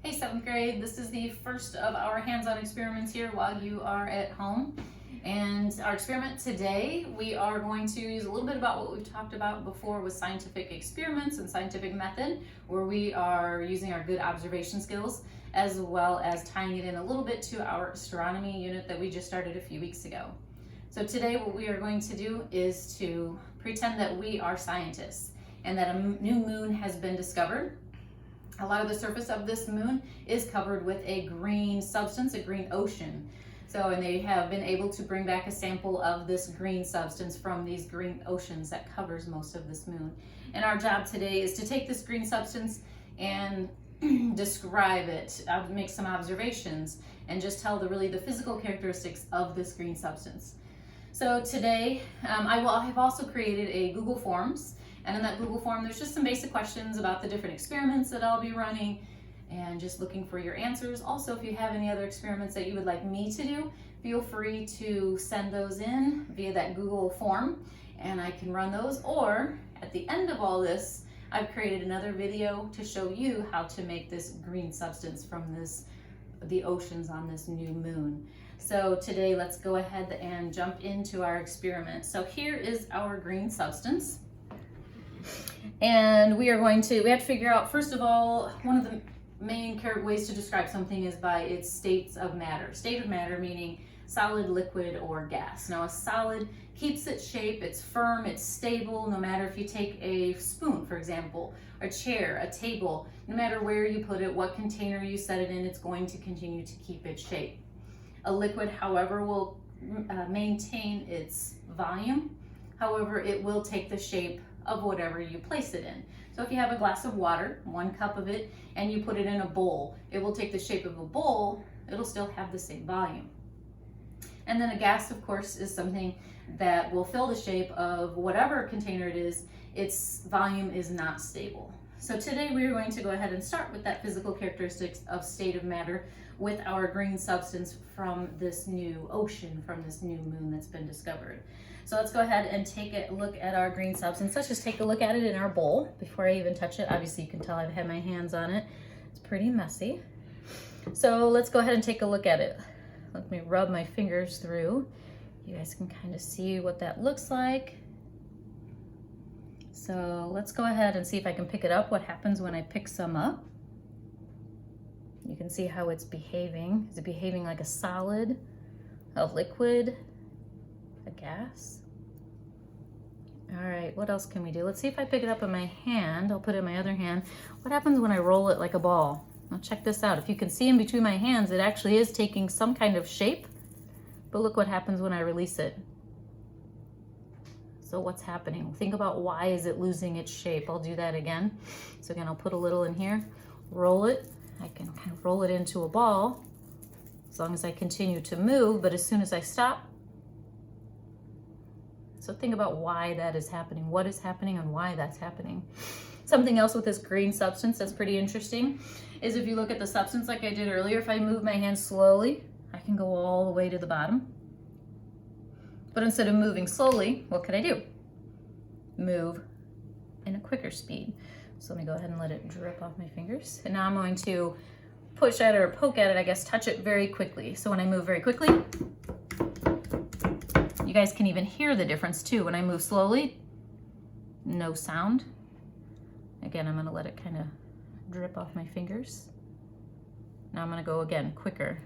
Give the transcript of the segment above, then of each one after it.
Hey, seventh grade, this is the first of our hands-on experiments here while you are at home. And our experiment today, we are going to use a little bit about what we've talked about before with scientific experiments and scientific method, where we are using our good observation skills, as well as tying it in a little bit to our astronomy unit that we just started a few weeks ago. So today what we are going to do is to pretend that we are scientists and that a new moon has been discovered. A lot of the surface of this moon is covered with a green substance, a green ocean. And they have been able to bring back a sample of this green substance from these green oceans that covers most of this moon. And our job today is to take this green substance and describe it, make some observations, and just tell the physical characteristics of this green substance. So today, I have also created a Google Forms. And in that Google form, there's just some basic questions about the different experiments that I'll be running and just looking for your answers. Also, if you have any other experiments that you would like me to do, feel free to send those in via that Google form and I can run those. Or at the end of all this, I've created another video to show you how to make this green substance from the oceans on this new moon. So today, let's go ahead and jump into our experiment. So here is our green substance. And we have to figure out, first of all, one of the main ways to describe something is by its states of matter. State of matter meaning solid, liquid, or gas. Now a solid keeps its shape, it's firm, it's stable, no matter if you take a spoon, for example, a chair, a table, no matter where you put it, what container you set it in, it's going to continue to keep its shape. A liquid, however, will maintain its volume. However, it will take the shape of whatever you place it in. So if you have a glass of water, 1 cup of it, and you put it in a bowl, it will take the shape of a bowl, it'll still have the same volume. And then a gas, of course, is something that will fill the shape of whatever container it is, its volume is not stable. So today we are going to go ahead and start with that physical characteristics of state of matter with our green substance from this new ocean, from this new moon that's been discovered. So let's go ahead and take a look at our green substance. Let's just take a look at it in our bowl before I even touch it. Obviously you can tell I've had my hands on it. It's pretty messy. So let's go ahead and take a look at it. Let me rub my fingers through. You guys can kind of see what that looks like. So let's go ahead and see if I can pick it up, what happens when I pick some up. You can see how it's behaving. Is it behaving like a solid, a liquid, a gas? All right, what else can we do? Let's see if I pick it up in my hand. I'll put it in my other hand. What happens when I roll it like a ball? Now check this out. If you can see in between my hands, it actually is taking some kind of shape, but look what happens when I release it. So what's happening? Think about why is it losing its shape. I'll do that again. So again, I'll put a little in here, roll it. I can kind of roll it into a ball as long as I continue to move, but as soon as I stop. So think about why that is happening, what is happening and why that's happening. Something else with this green substance that's pretty interesting is if you look at the substance like I did earlier, if I move my hand slowly, I can go all the way to the bottom. But instead of moving slowly, what could I do? Move in a quicker speed. So let me go ahead and let it drip off my fingers. And now I'm going to push at it or poke at it, I guess, touch it very quickly. So when I move very quickly, you guys can even hear the difference too. When I move slowly, no sound. Again, I'm gonna let it kind of drip off my fingers. Now I'm gonna go again, quicker.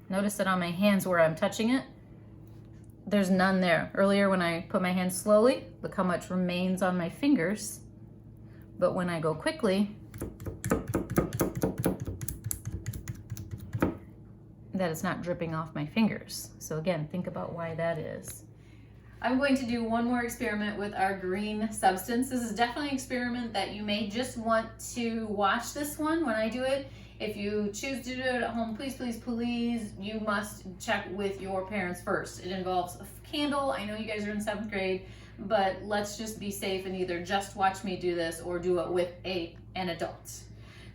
Notice that on my hands where I'm touching it, there's none there. Earlier when I put my hand slowly, look how much remains on my fingers. But when I go quickly, that it's not dripping off my fingers. So again, think about why that is. I'm going to do one more experiment with our green substance. This is definitely an experiment that you may just want to watch this one when I do it. If you choose to do it at home, please, please, please, you must check with your parents first. It involves a candle. I know you guys are in 7th grade, but let's just be safe and either just watch me do this or do it with an adult.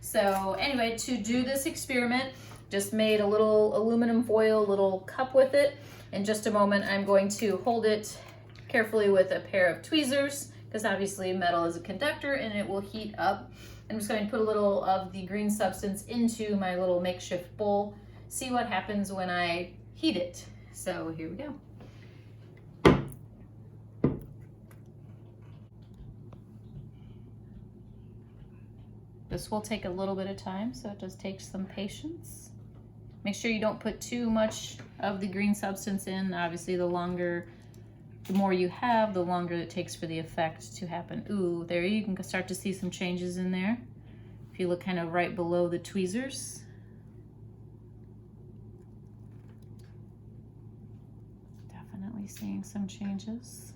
So anyway, to do this experiment, just made a little aluminum foil little cup with it. In just a moment, I'm going to hold it carefully with a pair of tweezers, because obviously metal is a conductor and it will heat up. I'm just going to put a little of the green substance into my little makeshift bowl, see what happens when I heat it. So here we go. This will take a little bit of time, so it does take some patience. Make sure you don't put too much of the green substance in. Obviously, the more you have, the longer it takes for the effect to happen. Ooh, there you can start to see some changes in there. If you look kind of right below the tweezers. Definitely seeing some changes.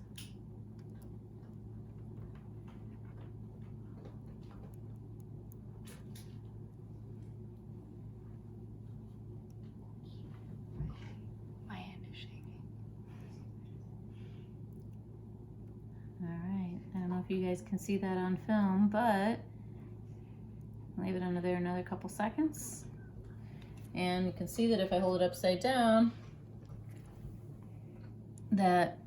If you guys can see that on film, but leave it under there another couple seconds. And you can see that if I hold it upside down, that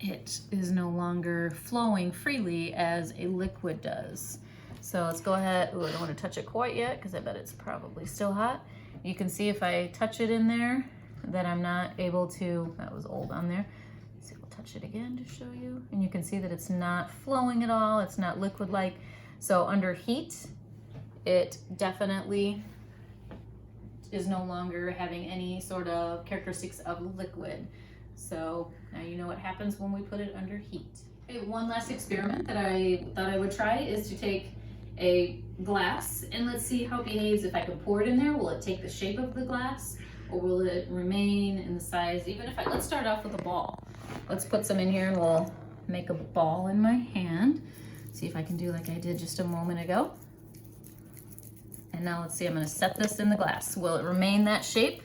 it is no longer flowing freely as a liquid does. So let's go ahead. Ooh, I don't want to touch it quite yet because I bet it's probably still hot. You can see if I touch it in there that I'm not able to, that was old on there. Touch it again to show you, and you can see that it's not flowing at all. It's not liquid-like. So under heat, it definitely is no longer having any sort of characteristics of liquid. So now you know what happens when we put it under heat. Okay, one last experiment that I thought I would try is to take a glass and let's see how it behaves if I can pour it in there. Will it take the shape of the glass, or will it remain in the size? Even if let's start off with a ball. Let's put some in here and we'll make a ball in my hand. See if I can do like I did just a moment ago. And now let's see, I'm gonna set this in the glass. Will it remain that shape?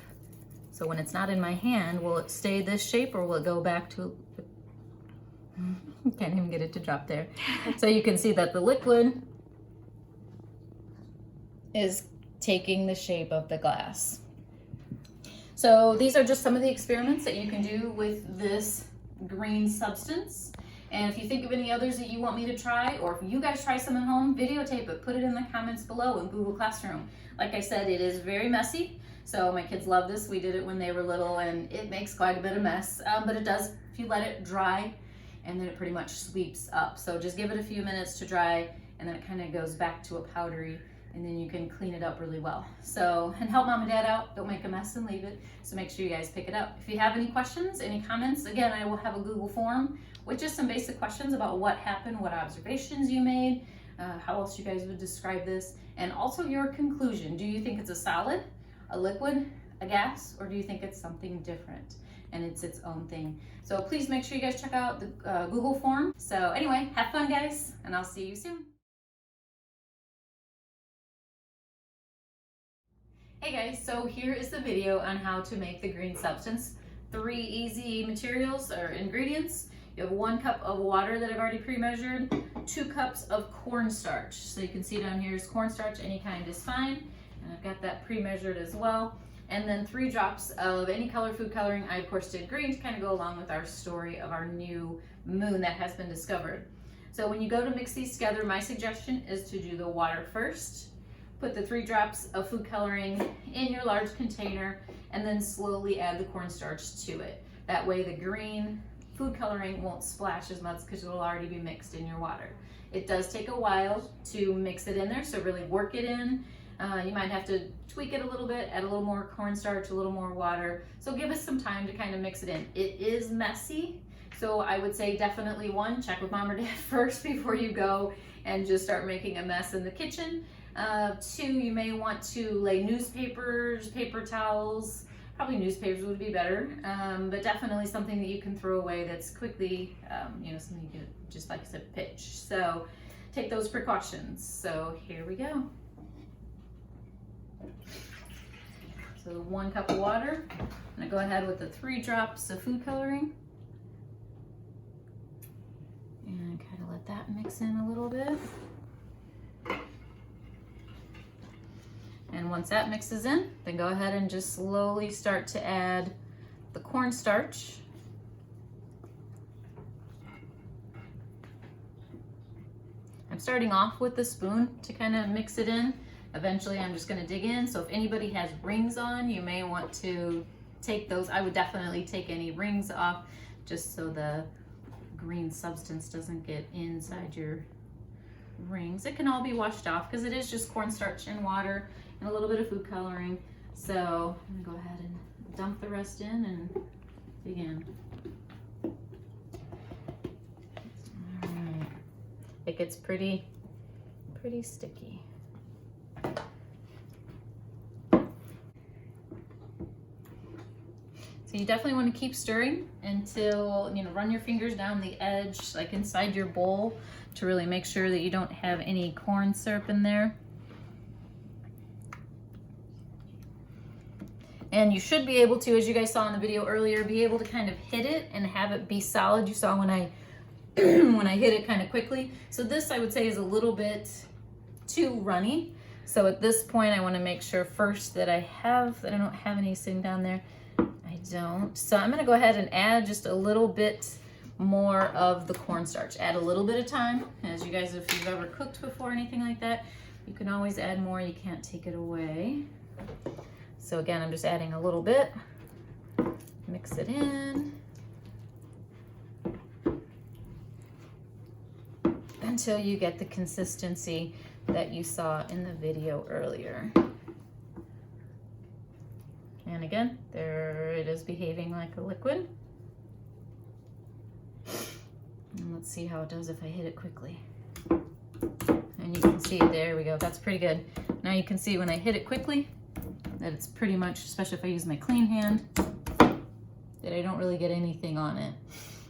So when it's not in my hand, will it stay this shape or will it go back to, can't even get it to drop there. So you can see that the liquid is taking the shape of the glass. So these are just some of the experiments that you can do with this green substance. And if you think of any others that you want me to try, or if you guys try some at home, videotape it, put it in the comments below in Google Classroom. Like I said, it is very messy. So my kids love this. We did it when they were little and it makes quite a bit of mess, but it does if you let it dry, and then it pretty much sweeps up. So just give it a few minutes to dry and then it kind of goes back to a powdery, and then you can clean it up really well. So, and help mom and dad out, don't make a mess and leave it. So make sure you guys pick it up. If you have any questions, any comments, again, I will have a Google form with just some basic questions about what happened, what observations you made, how else you guys would describe this, and also your conclusion. Do you think it's a solid, a liquid, a gas, or do you think it's something different and it's its own thing? So please make sure you guys check out the Google form. So anyway, have fun guys, and I'll see you soon. Hey guys, so here is the video on how to make the green substance. 3 easy materials or ingredients. You have 1 cup of water that I've already pre-measured, 2 cups of cornstarch. So you can see down here is cornstarch, any kind is fine. And I've got that pre-measured as well. And then 3 drops of any color food coloring. I of course did green to kind of go along with our story of our new moon that has been discovered. So when you go to mix these together, my suggestion is to do the water first. Put the 3 drops of food coloring in your large container and then slowly add the cornstarch to it. That way the green food coloring won't splash as much because it will already be mixed in your water. It does take a while to mix it in there, so really work it in. You might have to tweak it a little bit, add a little more cornstarch, a little more water. So give us some time to kind of mix it in. It is messy, so I would say definitely 1, check with mom or dad first before you go and just start making a mess in the kitchen. 2, you may want to lay newspapers, paper towels, probably newspapers would be better, but definitely something that you can throw away that's quickly, something you could, just like I said, pitch. So take those precautions. So here we go. So 1 cup of water, I'm gonna go ahead with the 3 drops of food coloring. And kind of let that mix in a little bit. And once that mixes in, then go ahead and just slowly start to add the cornstarch. starting off with the spoon to kind of mix it in. Eventually I'm just gonna dig in. So if anybody has rings on, you may want to take those. I would definitely take any rings off just so the green substance doesn't get inside your rings. It can all be washed off because it is just cornstarch and water and a little bit of food coloring. So I'm gonna go ahead and dump the rest in and dig in. All right. It gets pretty sticky. So you definitely want to keep stirring until, you know, run your fingers down the edge, like inside your bowl, to really make sure that you don't have any corn syrup in there. And you should be able to, as you guys saw in the video earlier, be able to kind of hit it and have it be solid. You saw when I when I hit it kind of quickly. So this, I would say, is a little bit too runny. So at this point, I want to make sure first that I don't have any sitting down there. I don't. So I'm gonna go ahead and add just a little bit more of the cornstarch. Add a little bit of time. As you guys, if you've ever cooked before or anything like that, you can always add more. You can't take it away. So again, I'm just adding a little bit. Mix it in until you get the consistency that you saw in the video earlier. And again, there it is, behaving like a liquid. And let's see how it does if I hit it quickly. And you can see, there we go, that's pretty good. Now you can see when I hit it quickly that it's pretty much, especially if I use my clean hand, that I don't really get anything on it.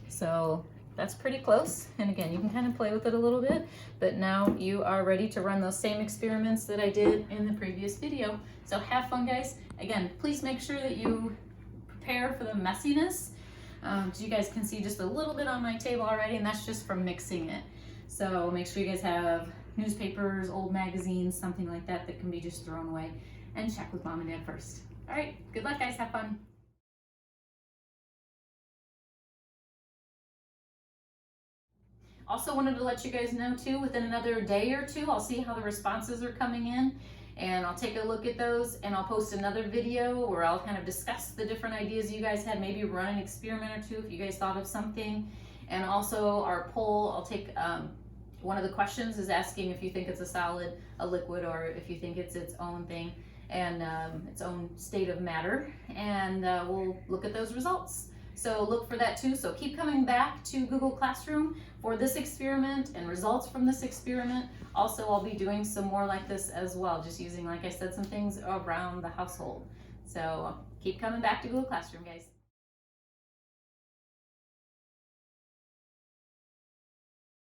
So that's pretty close. And again, you can kind of play with it a little bit, but now you are ready to run those same experiments that I did in the previous video. So have fun, guys. Again, please make sure that you prepare for the messiness. So you guys can see just a little bit on my table already, and that's just from mixing it. So make sure you guys have newspapers, old magazines, something like that that can be just thrown away, and check with Mom and Dad first. All right, good luck, guys. Have fun. Also wanted to let you guys know too, within another day or two, I'll see how the responses are coming in, and I'll take a look at those, and I'll post another video where I'll kind of discuss the different ideas you guys had, maybe run an experiment or two if you guys thought of something. And also our poll, I'll take, one of the questions is asking if you think it's a solid, a liquid, or if you think it's its own thing and its own state of matter, and we'll look at those results. So look for that too. So keep coming back to Google Classroom for this experiment and results from this experiment. Also, I'll be doing some more like this as well, just using, like I said, some things around the household. So keep coming back to Google Classroom, guys.